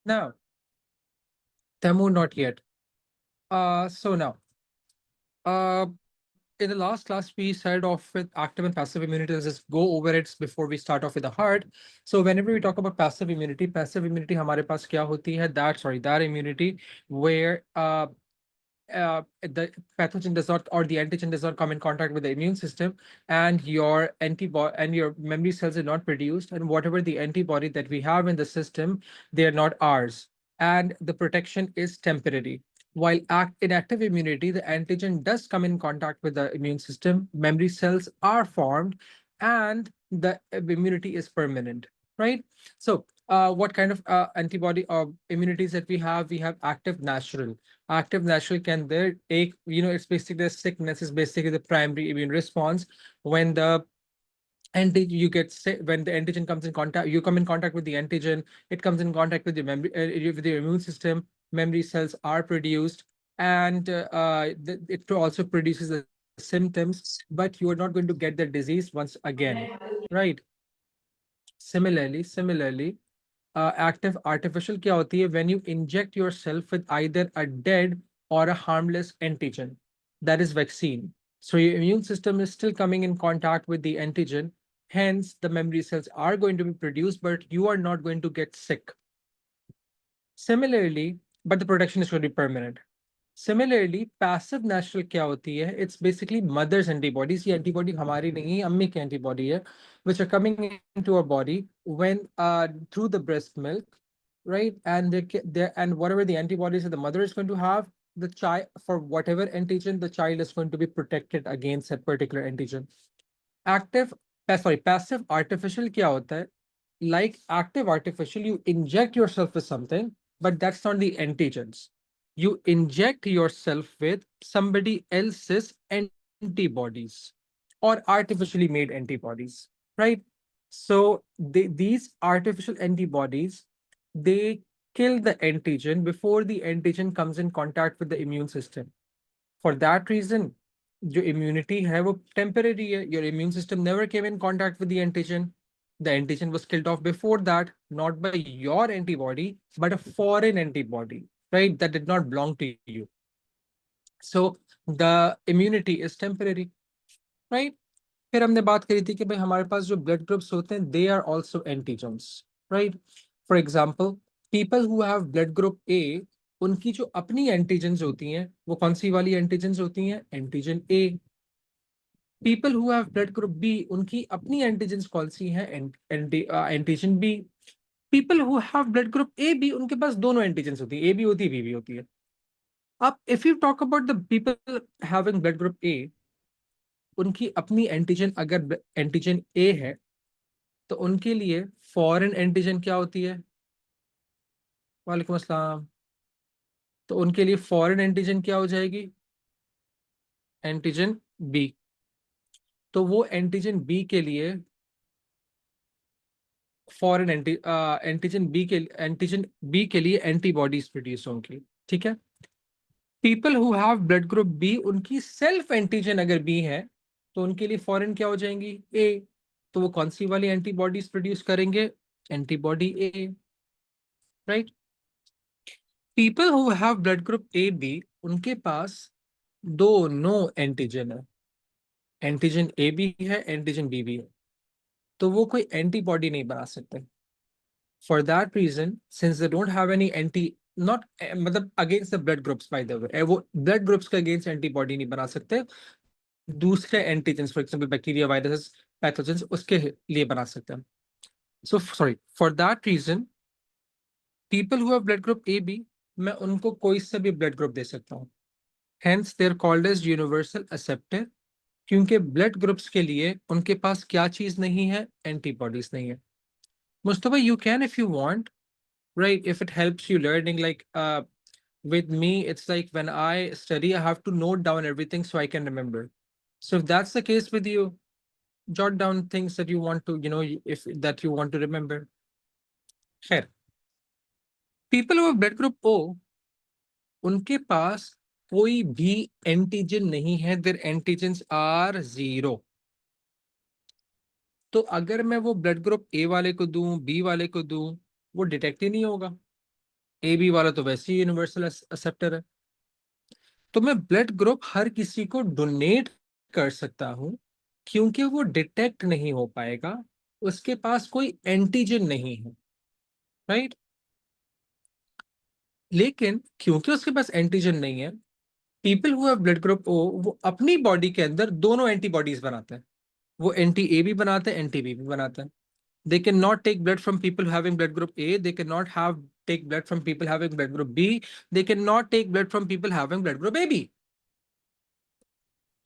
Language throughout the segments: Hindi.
Now, Tamu, not yet. So now, in the last class, we started off with active and passive immunity. Let's just go over it before we start off with the hard. So whenever we talk about passive immunity हमारे पास क्या होती है? That immunity where the pathogen does not, or the antigen does not come in contact with the immune system, and your antibody and your memory cells are not produced, and whatever the antibody that we have in the system, they are not ours, and the protection is temporary. While in active immunity, the antigen does come in contact with the immune system, memory cells are formed, and the immunity is permanent, right? So what kind of antibody or immunities that we have? We have active natural can there take, it's basically the sickness is basically the primary immune response. When the you get sick, when the antigen comes in contact, you come in contact with the antigen, it comes in contact with the memory, with the immune system, memory cells are produced, and it also produces the symptoms, but you are not going to get the disease once again, right? Similarly, active artificial क्या होती है? When you inject yourself with either a dead or a harmless antigen, that is vaccine. So your immune system is still coming in contact with the antigen. Hence, the memory cells are going to be produced, but you are not going to get sick. Similarly, but the protection is going to be permanent. Similarly, passive natural क्या होती है? It's basically mother's antibodies. ये antibody हमारी नहीं है, अम्मी की antibody है, which are coming into our body when through the breast milk, right? And and whatever the antibodies that the mother is going to have, the child, for whatever antigen, the child is going to be protected against that particular antigen. Active, passive artificial क्या होता है? Like active artificial, you inject yourself with something, but that's not the antigens. You inject yourself with somebody else's antibodies or artificially made antibodies, right? So these artificial antibodies, they kill the antigen before the antigen comes in contact with the immune system. For that reason, जो immunity है वो temporary है. Your immune system never came in contact with the antigen. The antigen was killed off before that, not by your antibody, but a foreign antibody, right? That did not belong to you. So the immunity is temporary, right? फिर हमने बात करी थी कि भाई हमारे पास जो blood groups होते हैं, they are also antigens, right? For example, people who have blood group A, उनकी जो अपनी एंटीजेंस होती हैं वो कौन सी वाली एंटीजेंस होती हैं? Antigen A. People who have blood group B, उनकी अपनी एंटीजेंस कौन सी है? Antigen B. People who have blood group A B, उनके पास दोनों एंटीजेंस होती है, ए बी होती है, बी भी होती है. अब if you talk about the people having blood group ए, उनकी अपनी एंटीजन अगर एंटीजन ए है, तो उनके लिए फॉरेन एंटीजन क्या होती है? वालेकुम अस्सलाम. तो उनके लिए फॉरेन एंटीजन क्या हो जाएगी? Antigen B. तो वो एंटीजन बी के लिए फॉरेन एंटीजन बी के लिए एंटीबॉडीज प्रोड्यूस होंगी, ठीक है? People who have blood group B, उनकी सेल्फ एंटीजन अगर बी है, तो उनके लिए फॉरेन क्या हो जाएंगी? ए. तो वो कौन सी वाली एंटीबॉडीज प्रोड्यूस करेंगे? Antibody A, right? People who have blood group A B, उनके पास दोनों एंटीजन है, एंटीजन ए भी है, एंटीजन बी भी है, तो वो कोई एंटीबॉडी नहीं बना सकते. For that reason, since they don't have any not मतलब against the blood groups, by the way, वो blood groups के against antibody नहीं बना सकते, दूसरे antigens, for example bacteria, viruses, pathogens, उसके लिए बना सकते हैं. So sorry, for that reason, people who have blood group AB, मैं उनको कोई से भी blood group दे सकता हूँ. Hence they're called as universal acceptor, क्योंकि blood groups के लिए उनके पास क्या चीज नहीं है? Antibodies नहीं है. Mustafa, you can if you want, right? If it helps you learning, like with me, it's like when I study, I have to note down everything so I can remember. So if that's the case with you, jot down things that you want to, if that you want to remember. Khair. People who have blood group O, उनके पास कोई भी एंटीजन नहीं है, their antigens are 0. तो अगर मैं वो ब्लड ग्रुप ए वाले को दूं, बी वाले को दूं, वो डिटेक्ट ही नहीं होगा. ए बी वाला तो वैसे ही यूनिवर्सल एक्सेप्टर है। तो मैं ब्लड ग्रुप हर किसी को डोनेट कर सकता हूं, क्योंकि वो डिटेक्ट नहीं हो पाएगा, उसके पास कोई एंटीजन नहीं है, राइट। लेकिन क्योंकि उसके पास एंटीजन नहीं है, people who have blood group O वो अपनी बॉडी के अंदर दोनों एंटीबॉडीज बनाते हैं। वो एंटी ए भी बनाते हैं, एंटी बी भी बनाते हैं। They can not take blood from people having blood group A, they can not have take blood from people having blood group B, they can not take blood from people having blood group A B.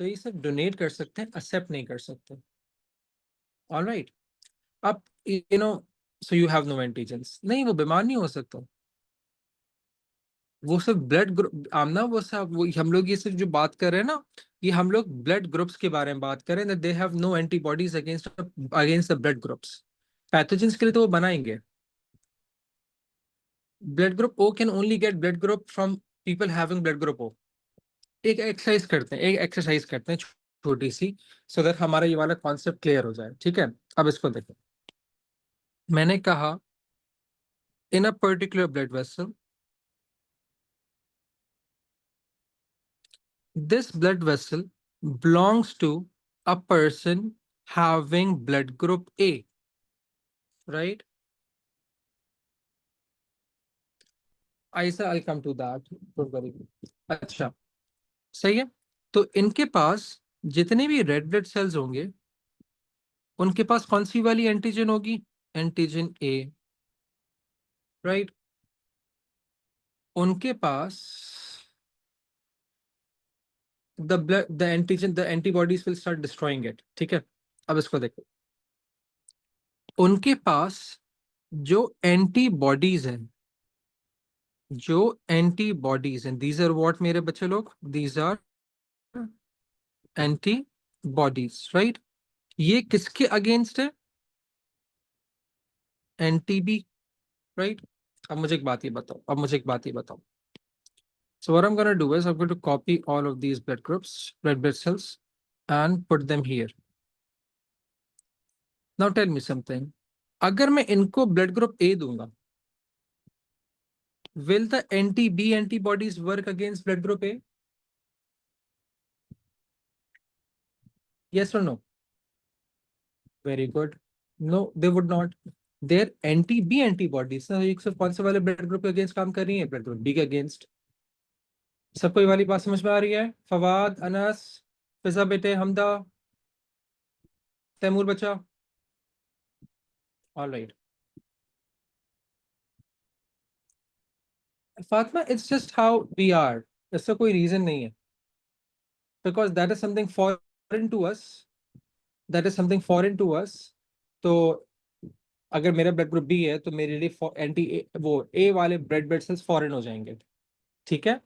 तो ये सब डोनेट कर सकते हैं, एक्सेप्ट नहीं कर सकते। ऑलराइट। अब so you have no antigens, नहीं वो बीमार नहीं हो सकता। वो सब ब्लड ग्रुप आमना, वो सब वो हम लोग ये सिर्फ जो बात कर रहे हैं ना, ये हम लोग ब्लड ग्रुप्स के बारे में बात कर रहे हैं, they have no antibodies against the blood groups. Pathogens के लिए तो वो बनाएंगे। Blood group O can only get blood group from people having blood group O. एक एक्सरसाइज करते हैं छोटी सी, सो दैट हमारा ये वाला कॉन्सेप्ट क्लियर हो जाए, ठीक है। अब इसको देखो, मैंने कहा in a particular blood vessel, this blood vessel belongs to a person having blood group A, right? I'll come to that. Don't worry. अच्छा, सही है। तो इनके पास जितने भी रेड ब्लड सेल्स होंगे, उनके पास कौन सी वाली एंटीजन होगी? Antigen A, right. उनके पास the antigen the antibodies will start destroying it, ठीक है। अब इसको देखो, उनके पास जो एंटीबॉडीज हैं, जो एंटीबॉडीज हैं, दीज आर व्हाट मेरे बच्चे लोग, दीज आर एंटीबॉडीज, राइट। ये किसके अगेंस्ट है? Anti B, right. अब मुझे एक बात ये बताओ। So what I'm going to do is I'm going to copy all of these blood groups, red blood cells, and put them here. Now tell me something. अगर मैं इनको ब्लड ग्रुप ए दूंगा, will the anti-B antibodies work against blood group A? Yes or no? Very good. No, they would not. Their anti-B antibodies ना, एक सिर्फ कौन से वाले ब्लड ग्रुप के अगेंस्ट काम कर रही है? ब्लड ग्रुप बी के अगेंस्ट। सबको ये वाली बात समझ में आ रही है? फवाद, अनस, फिजा बेटे, हमदा, तैमूर बच्चा, all right. Fatima, it's just how we are, इसका कोई रीजन नहीं है, because that is something foreign to us, that is something foreign to us. तो अगर मेरा ब्लड ग्रुप बी है, तो मेरे लिए एंटी वो ए वाले ब्लड ब्लड सेल्स फॉरेन हो जाएंगे, ठीक है।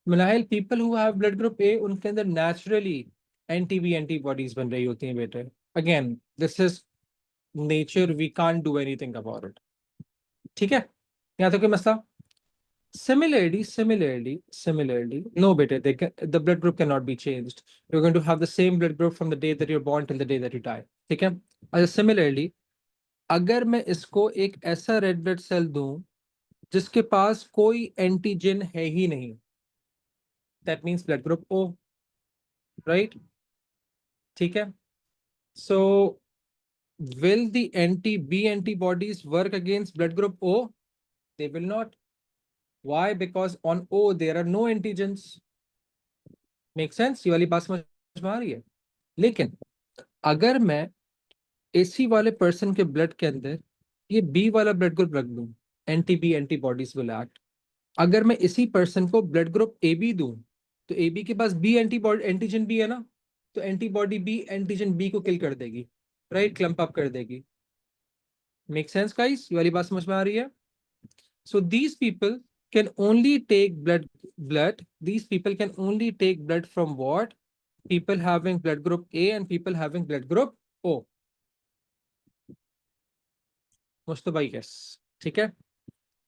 मिलाइल people who have blood group ए, उनके अंदर नेचुरली एंटी बी एंटीबॉडीज बन रही होती हैं बेटे। Again, this is nature, we can't do anything about it, ठीक है। यहाँ तो कोई मसला? Similarly, no, beta, the blood group cannot be changed. You're going to have the same blood group from the day that you're born till the day that you die. ठीक है? अच्छा, similarly, अगर मैं इसको एक ऐसा रेड ब्लड सेल दूं जिसके पास कोई एंटीजन है ही नहीं, that means blood group O, right. ठीक है। सो will the anti-B antibodies work against blood group O? They will not. Why? Because on O there are no antigens. Make sense? ये वाली बात समझ में आ रही है? लेकिन अगर मैं एसी वाले पर्सन के ब्लड के अंदर ये बी वाला ब्लड ग्रुप रख दूं, anti B antibodies will act. अगर मैं इसी पर्सन को ब्लड ग्रुप ए बी दूं, तो ए बी के पास बी एंटीबॉडी एंटीजन बी है ना, तो एंटीबॉडी बी एंटीजन बी को किल कर देगी, राइट, क्लम्प अप कर देगी। Make sense guys? ये वाली बात समझ में आ रही है? So these people can only take blood these people can only take blood from what? People having blood group A and people having blood group O. Mustafa, yes, ठीक है।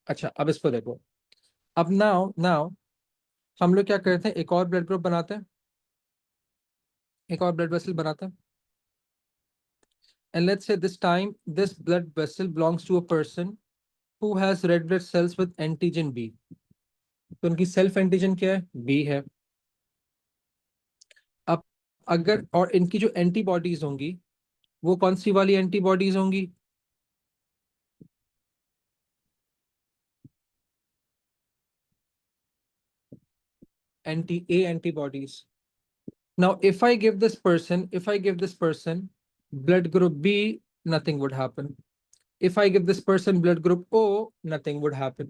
अच्छा, अब इसको देखो। अब नाउ नाउ हम लोग क्या करते हैं, एक और ब्लड ग्रुप बनाते हैं, एक और ब्लड वेसल बनाते हैं। And let's say this time this blood vessel belongs to a person who has red blood cells with antigen B, तो उनकी सेल्फ एंटीजन क्या है? बी है। अब अगर और इनकी जो एंटीबॉडीज होंगी वो कौन सी वाली एंटीबॉडीज होंगी? Anti A antibodies. Now if I give this person blood group B, nothing would happen. If I give this person blood group O, nothing would happen.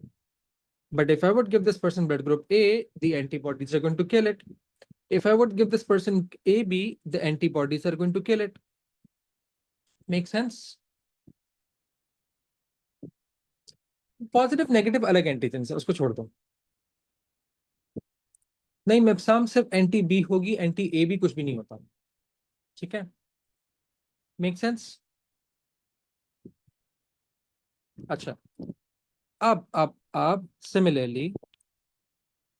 But if I would give this person blood group A, the antibodies are going to kill it. If I would give this person AB, the antibodies are going to kill it. Make sense? Positive negative अलग एंटीजन है, उसको छोड़ दो। नहीं, मेप्साम सिर्फ एंटी बी होगी, एंटी ए भी कुछ भी नहीं होता। ठीक है, मेक सेंस? अच्छा, अब similarly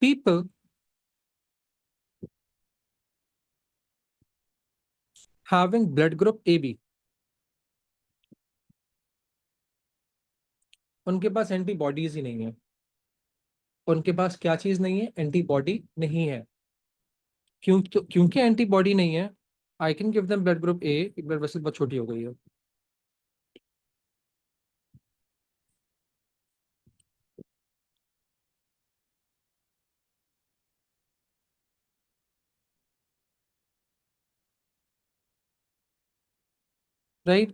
people having blood group A B, उनके पास एंटीबॉडीज ही नहीं है। उनके पास क्या चीज नहीं है? एंटीबॉडी नहीं है। क्योंकि एंटीबॉडी नहीं है, I can give them blood group A, blood vessel बहुत छोटी हो गई है। Right,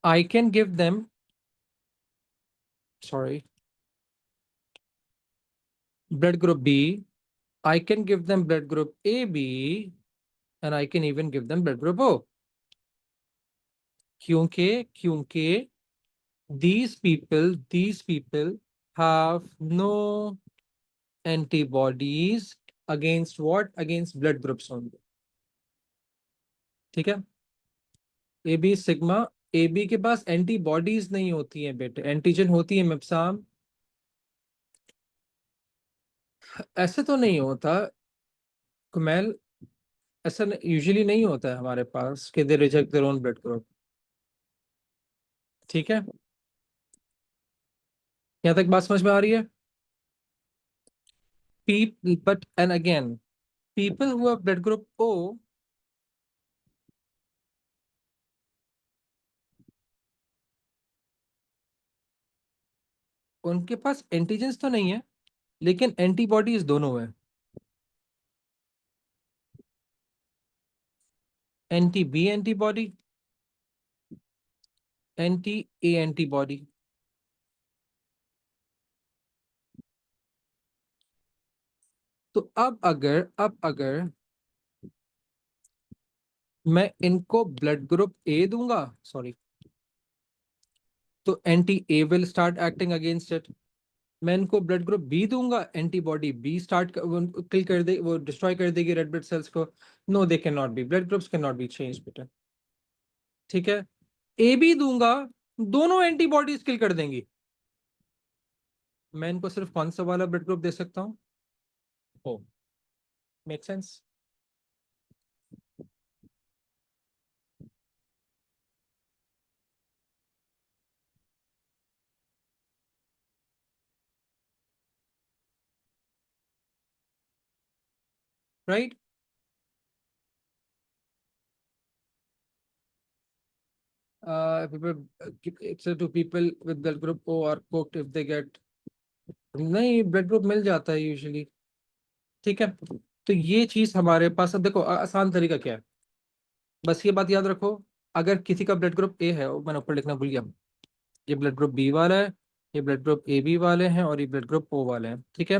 I can give them, sorry, blood group B. I can give them blood group AB, and I can even give them blood group O. क्योंकि these people have no antibodies against what? Against blood groups only. ठीक है, A B sigma, A B के पास एंटीबॉडीज नहीं होती हैं बेटे, एंटीजन होती है मेप्साम। ऐसे तो नहीं होता कुमैल, ऐसा यूजुअली नहीं होता है हमारे पास कि दे reject their own blood group. ठीक है, यहाँ तक बात समझ में आ रही है? But and again, people who have blood group O, उनके पास एंटीजेंस तो नहीं है, लेकिन एंटीबॉडीज दोनों है। Anti B antibody, anti A antibody. तो अब अगर मैं इनको ब्लड ग्रुप ए दूंगा, सॉरी, तो anti A will start acting against it. मैं इनको ब्लड ग्रुप बी दूंगा, एंटीबॉडी बी स्टार्ट किल कर दे, वो डिस्ट्रॉय कर देगी रेड ब्लड सेल्स को। No, they can not be, blood groups can not be change बेटा। ठीक है, ए बी दूंगा, दोनों एंटीबॉडीज किल कर देंगी। मैं इनको सिर्फ कौन सा वाला ब्लड ग्रुप दे सकता हूँ? Oh, make sense? Right, people to people with blood group O are cooked if they get, नहीं ब्लड ग्रुप मिल जाता है यूजुअली। ठीक है, तो ये चीज हमारे पास, अब देखो आसान तरीका क्या है, बस ये बात याद रखो। अगर किसी का ब्लड ग्रुप ए है, वो मैंने ऊपर लिखना भूल गया, ये ब्लड ग्रुप बी वाला है, ये ब्लड ग्रुप ए बी वाले हैं, और ये ब्लड ग्रुप ओ वाले हैं। ठीक है,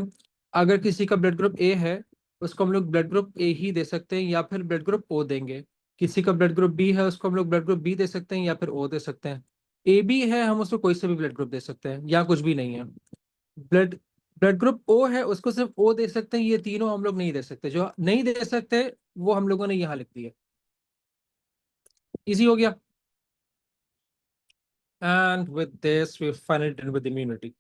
अगर किसी का ब्लड ग्रुप ए है, उसको हम लोग ब्लड ग्रुप ए ही दे सकते हैं या फिर ब्लड ग्रुप ओ देंगे। किसी का ब्लड ग्रुप बी है, उसको हम लोग ब्लड ग्रुप बी दे सकते हैं या फिर ओ दे सकते हैं। ए बी है, हम उसको कोई से भी ब्लड ग्रुप दे सकते हैं या कुछ भी नहीं है। ब्लड ब्लड ग्रुप ओ है, उसको सिर्फ ओ दे सकते हैं, ये तीनों हम लोग नहीं दे सकते। जो नहीं दे सकते वो हम लोगों ने यहाँ लिख दिया। इजी हो गया। And with this, we've finally done with immunity.